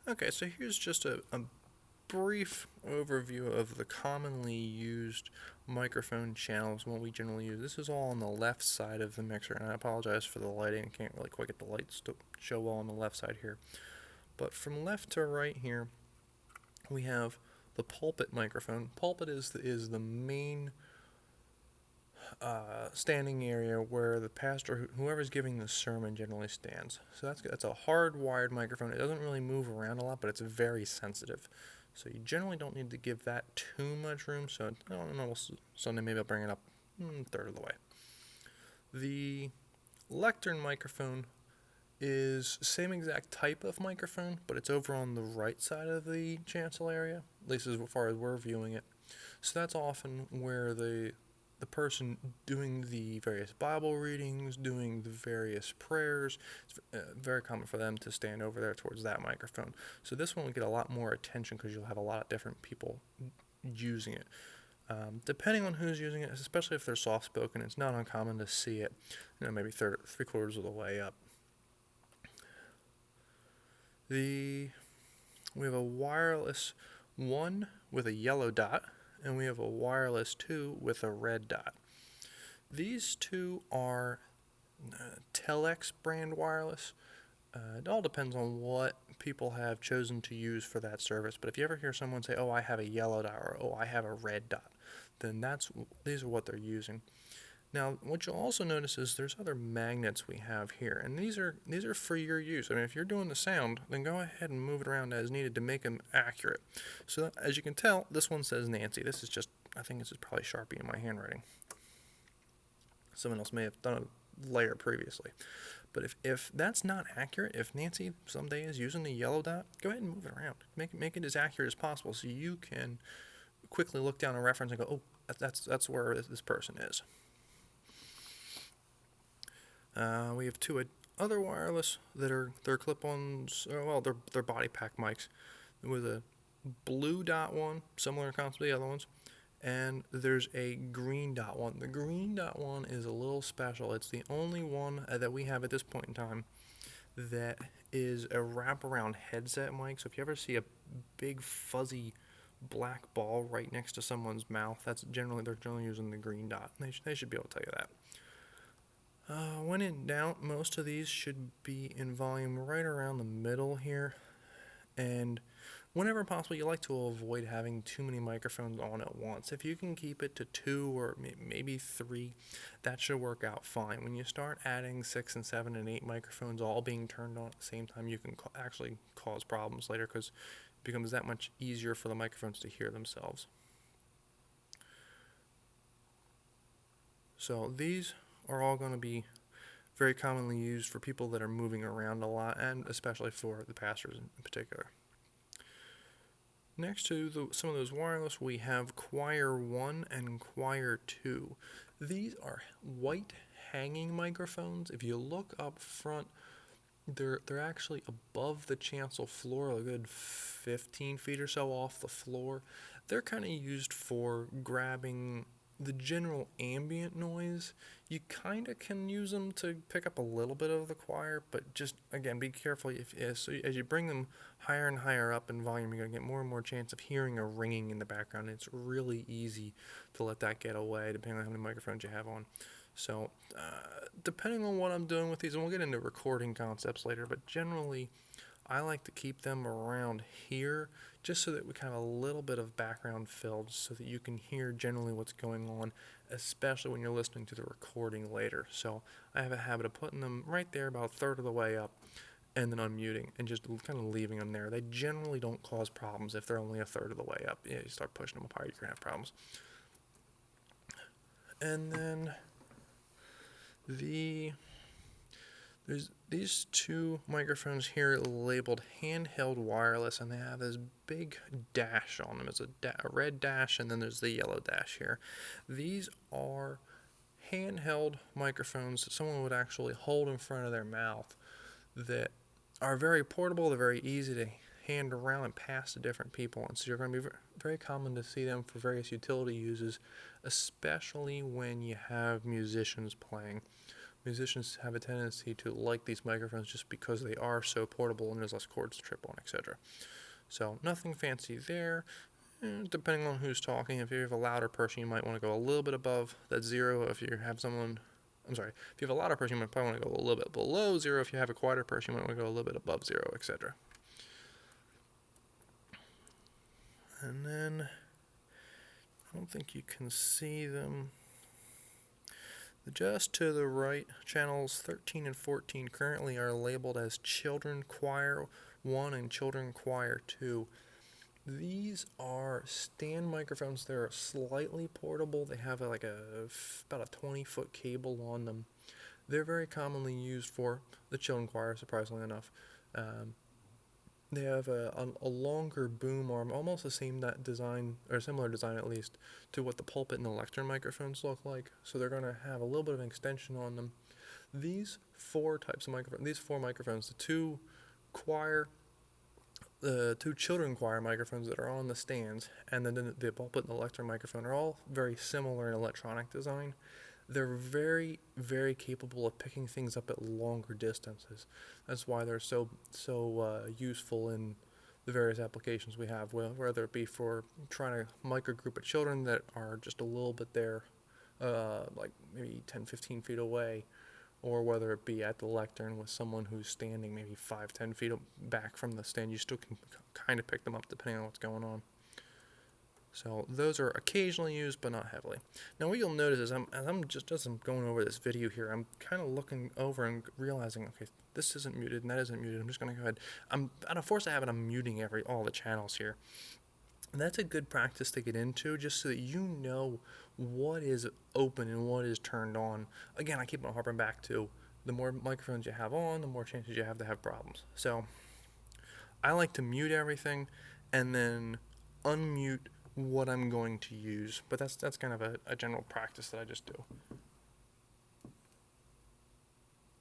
Okay, so here's just a brief overview of the commonly used microphone channels and what we generally use. This is all on the left side of the mixer, and I apologize for the lighting. I can't really quite get the lights to show well on the left side here. But from left to right here, we have the pulpit microphone. Pulpit is the main standing area where the pastor, whoever's giving the sermon, generally stands. So that's a hardwired microphone. It doesn't really move around a lot, but it's very sensitive. So you generally don't need to give that too much room. So I don't know, Sunday maybe I'll bring it up a third of the way. The lectern microphone is same exact type of microphone, but it's over on the right side of the chancel area, at least as far as we're viewing it. So that's often where the person doing the various Bible readings, doing the various prayers, it's very common for them to stand over there towards that microphone. So this one will get a lot more attention because you'll have a lot of different people using it. Depending on who's using it, especially if they're soft-spoken, it's not uncommon to see it, maybe three-quarters of the way up. We have a wireless 1 with a yellow dot, and we have a wireless 2 with a red dot. These two are Telex brand wireless. It all depends on what people have chosen to use for that service, but if you ever hear someone say, oh, I have a yellow dot, or oh, I have a red dot, then these are what they're using. Now, what you'll also notice is there's other magnets we have here, and these are for your use. I mean, if you're doing the sound, then go ahead and move it around as needed to make them accurate. So, as you can tell, this one says Nancy. This is just, I think this is probably Sharpie in my handwriting. Someone else may have done a layer previously. But if that's not accurate, if Nancy someday is using the yellow dot, go ahead and move it around. Make it as accurate as possible so you can quickly look down a reference and go, oh, that's where this person is. We have two other wireless that they're clip-ons. Well, they're body pack mics with a blue dot one, similar concept to the other ones, and there's a green dot one. The green dot one is a little special. It's the only one that we have at this point in time that is a wraparound headset mic. So if you ever see a big fuzzy black ball right next to someone's mouth, they're generally using the green dot. They should be able to tell you that. When in doubt, most of these should be in volume right around the middle here, and whenever possible, you like to avoid having too many microphones on at once. If you can keep it to 2 or maybe 3, that should work out fine. When you start adding 6 and 7 and 8 microphones all being turned on at the same time, you can actually cause problems later because it becomes that much easier for the microphones to hear themselves. So these are all going to be very commonly used for people that are moving around a lot, and especially for the pastors in particular. Next to some of those wireless, we have Choir 1 and Choir 2. These are white hanging microphones. If you look up front, they're actually above the chancel floor, a good 15 feet or so off the floor. They're kind of used for grabbing the general ambient noise. You kind of can use them to pick up a little bit of the choir, but just, again, be careful. As you bring them higher and higher up in volume, you're going to get more and more chance of hearing a ringing in the background. It's really easy to let that get away, depending on how many microphones you have on. So, depending on what I'm doing with these, and we'll get into recording concepts later, but generally, I like to keep them around here just so that we kind of a little bit of background filled so that you can hear generally what's going on, especially when you're listening to the recording later. So I have a habit of putting them right there about a third of the way up and then unmuting and just kind of leaving them there. They generally don't cause problems if they're only a third of the way up. You start pushing them apart, you're going to have problems. And then there's these two microphones here labeled handheld wireless, and they have this big dash on them. It's a red dash, and then there's the yellow dash here. These are handheld microphones that someone would actually hold in front of their mouth that are very portable. They're very easy to hand around and pass to different people, and so you're going to be very common to see them for various utility uses, especially when you have musicians playing. musicians have a tendency to like these microphones just because they are so portable and there's less cords to trip on, etc. So nothing fancy there. Depending on who's talking, if you have a louder person, you might want to go a little bit above that 0. If you have someone, if you have a louder person, you might probably want to go a little bit below 0. If you have a quieter person, you might want to go a little bit above 0, etc. And then, I don't think you can see them. Just to the right, channels 13 and 14 currently are labeled as Children Choir 1 and Children Choir 2. These are stand microphones. They're slightly portable. They have about a 20-foot cable on them. They're very commonly used for the children choir, surprisingly enough. They have a longer boom arm, almost the same design, or similar design at least, to what the pulpit and the lectern microphones look like. So they're going to have a little bit of an extension on them. These four microphones, the two children choir microphones that are on the stands, and then the pulpit and the lectern microphone are all very similar in electronic design. They're very, very capable of picking things up at longer distances. That's why they're so useful in the various applications we have, whether it be for trying to mic a group of children that are just a little bit there, like maybe 10-15 feet away, or whether it be at the lectern with someone who's standing maybe 5-10 feet back from the stand. You still can kind of pick them up depending on what's going on. So those are occasionally used, but not heavily. Now what you'll notice is as I'm going over this video here, I'm kind of looking over and realizing, okay, this isn't muted and that isn't muted. I'm just going to go ahead. Out of force of habit, I'm muting all the channels here. And that's a good practice to get into, just so that you know what is open and what is turned on. Again, I keep on harping back to the more microphones you have on, the more chances you have to have problems. So I like to mute everything and then unmute what I'm going to use, but that's kind of a general practice that I just do.